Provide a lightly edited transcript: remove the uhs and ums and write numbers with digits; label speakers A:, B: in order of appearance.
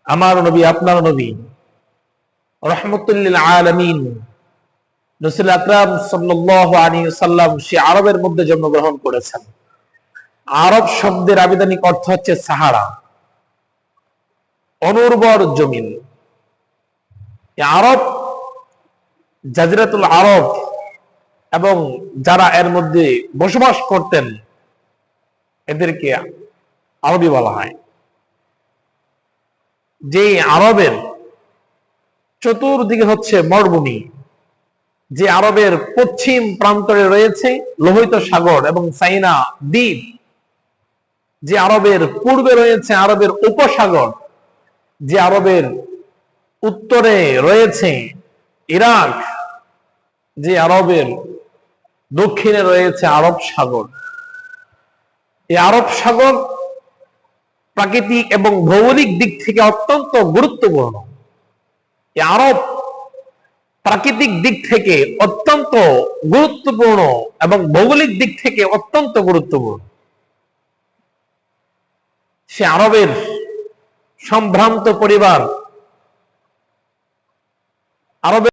A: আমার নবী, আপনার নবী রাহমাতুল লিল আলামিন রাসূল আকরাম সাল্লাল্লাহু আলাইহি ওয়াসাল্লাম সে আরবের মধ্যে জন্মগ্রহণ করেছেন। আরব শব্দের আবিধানিক অর্থ হচ্ছে সাহারা, অনুর্বর জমিন। আরব, জাজিরাতুল আরব এবং যারা এর মধ্যে বসবাস করতেন এদেরকে আরবি বলা হয়। যে আরবের চতুর্দিকে হচ্ছে মরুভূমি, যে আরবের পশ্চিম প্রান্তরে রয়েছে লোহিত সাগর এবং সাইনা দ্বীপ, যে আরবের পূর্বে রয়েছে আরবের উপসাগর, যে আরবের উত্তরে রয়েছে ইরাক, যে আরবের দক্ষিণে রয়েছে আরব সাগর। এই আরব সাগর প্রাকৃতিক এবং ভৌগোলিক দিক থেকে অত্যন্ত গুরুত্বপূর্ণ। এই আরব প্রাকৃতিক দিক থেকে অত্যন্ত গুরুত্বপূর্ণ এবং ভৌগোলিক দিক থেকে অত্যন্ত গুরুত্বপূর্ণ। সে আরবের সম্ভ্রান্ত পরিবার, আরবের